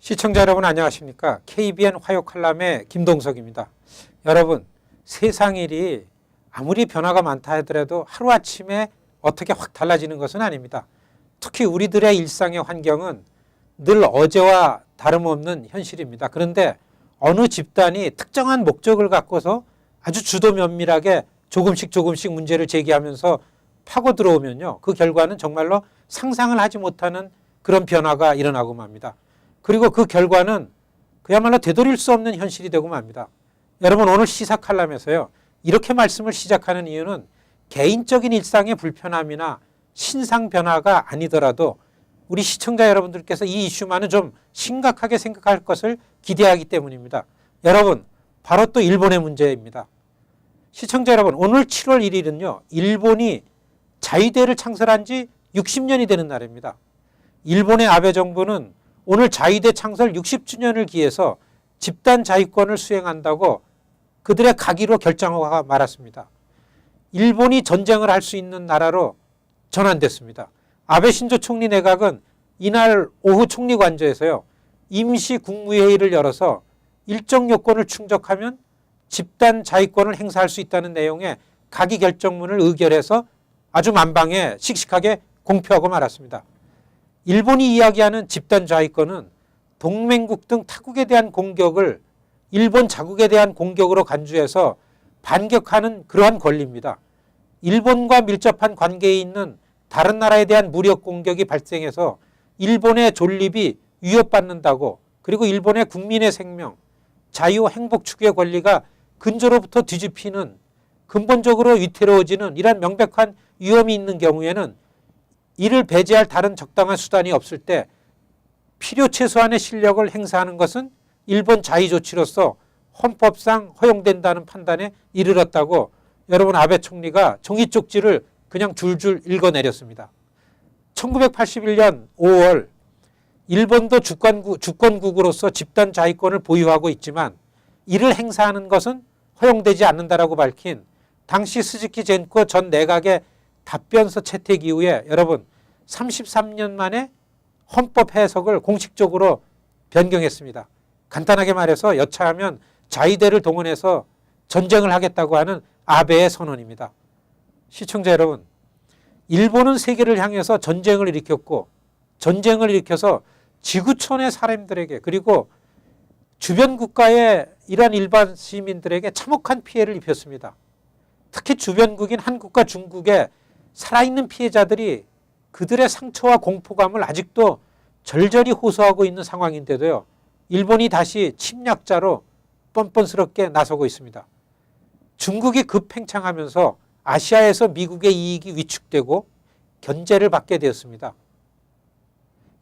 시청자 여러분 안녕하십니까? KBN 화요 칼럼의 김동석입니다. 여러분, 세상 일이 아무리 변화가 많다 하더라도 하루아침에 어떻게 확 달라지는 것은 아닙니다. 특히 우리들의 일상의 환경은 늘 어제와 다름없는 현실입니다. 그런데 어느 집단이 특정한 목적을 갖고서 아주 주도 면밀하게 조금씩 문제를 제기하면서 파고 들어오면요, 그 결과는 정말로 상상을 하지 못하는 그런 변화가 일어나고 맙니다. 그리고 그 결과는 그야말로 되돌릴 수 없는 현실이 되고 맙니다. 여러분, 오늘 시사 칼럼에서요, 이렇게 말씀을 시작하는 이유는 개인적인 일상의 불편함이나 신상 변화가 아니더라도 우리 시청자 여러분들께서 이 이슈만은 좀 심각하게 생각할 것을 기대하기 때문입니다. 여러분, 바로 또 일본의 문제입니다. 시청자 여러분, 오늘 7월 1일은요, 일본이 자위대를 창설한 지 60년이 되는 날입니다. 일본의 아베 정부는 오늘 자위대 창설 60주년을 기해서 집단 자위권을 수행한다고 그들의 가기로 결정하고 말았습니다. 일본이 전쟁을 할 수 있는 나라로 전환됐습니다. 아베 신조 총리 내각은 이날 오후 총리관저에서요, 임시 국무회의를 열어서 일정 요건을 충족하면 집단 자위권을 행사할 수 있다는 내용의 가기 결정문을 의결해서 아주 만방에 씩씩하게 공표하고 말았습니다. 일본이 이야기하는 집단 자위권은 동맹국 등 타국에 대한 공격을 일본 자국에 대한 공격으로 간주해서 반격하는 그러한 권리입니다. 일본과 밀접한 관계에 있는 다른 나라에 대한 무력 공격이 발생해서 일본의 존립이 위협받는다고, 그리고 일본의 국민의 생명, 자유, 행복 추구의 권리가 근저로부터 뒤집히는, 근본적으로 위태로워지는 이런 명백한 위험이 있는 경우에는 이를 배제할 다른 적당한 수단이 없을 때 필요 최소한의 실력을 행사하는 것은 일본 자위 조치로서 헌법상 허용된다는 판단에 이르렀다고 여러분, 아베 총리가 종이 쪽지를 그냥 줄줄 읽어내렸습니다. 1981년 5월 일본도 주권국으로서 집단 자위권을 보유하고 있지만 이를 행사하는 것은 허용되지 않는다라고 밝힌 당시 스즈키 젠코 전 내각의 답변서 채택 이후에 여러분, 33년 만에 헌법 해석을 공식적으로 변경했습니다. 간단하게 말해서 여차하면 자위대를 동원해서 전쟁을 하겠다고 하는 아베의 선언입니다. 시청자 여러분, 일본은 세계를 향해서 전쟁을 일으켰고, 전쟁을 일으켜서 지구촌의 사람들에게, 그리고 주변 국가의 이러한 일반 시민들에게 참혹한 피해를 입혔습니다. 특히 주변국인 한국과 중국의 살아있는 피해자들이 그들의 상처와 공포감을 아직도 절절히 호소하고 있는 상황인데도요, 일본이 다시 침략자로 뻔뻔스럽게 나서고 있습니다. 중국이 급팽창하면서 아시아에서 미국의 이익이 위축되고 견제를 받게 되었습니다.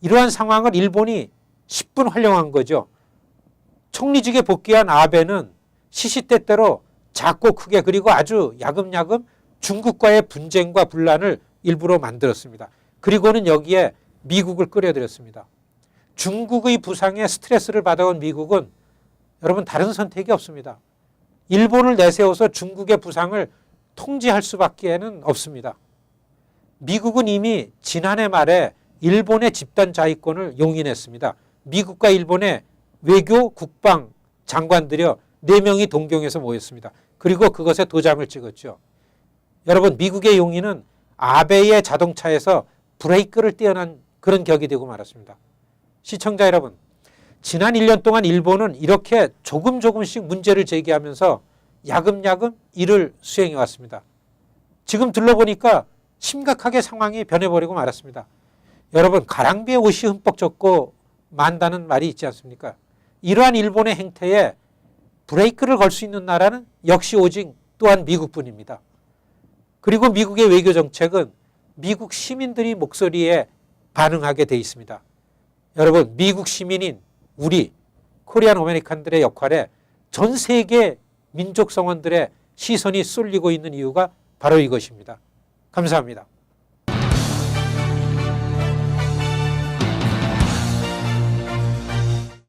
이러한 상황을 일본이 10분 활용한 거죠. 총리직에 복귀한 아베는 시시때때로 작고 크게, 그리고 아주 야금야금 중국과의 분쟁과 분란을 일부러 만들었습니다. 그리고는 여기에 미국을 끌어들였습니다. 중국의 부상에 스트레스를 받아온 미국은 여러분, 다른 선택이 없습니다. 일본을 내세워서 중국의 부상을 통제할 수밖에는 없습니다. 미국은 이미 지난해 말에 일본의 집단 자위권을 용인했습니다. 미국과 일본의 외교, 국방 장관들여 4명이 동경에서 모였습니다. 그리고 그것에 도장을 찍었죠. 여러분, 미국의 용인은 아베의 자동차에서 브레이크를 떼어난 그런 격이 되고 말았습니다. 시청자 여러분, 지난 1년 동안 일본은 이렇게 조금씩 문제를 제기하면서 야금야금 일을 수행해 왔습니다. 지금 둘러보니까 심각하게 상황이 변해버리고 말았습니다. 여러분, 가랑비에 옷이 흠뻑 젖고 만다는 말이 있지 않습니까? 이러한 일본의 행태에 브레이크를 걸 수 있는 나라는 역시 오직 또한 미국뿐입니다. 그리고 미국의 외교 정책은 미국 시민들이 목소리에 반응하게 돼 있습니다. 여러분, 미국 시민인 우리 코리안 아메리칸들의 역할에 전 세계 민족 성원들의 시선이 쏠리고 있는 이유가 바로 이것입니다. 감사합니다.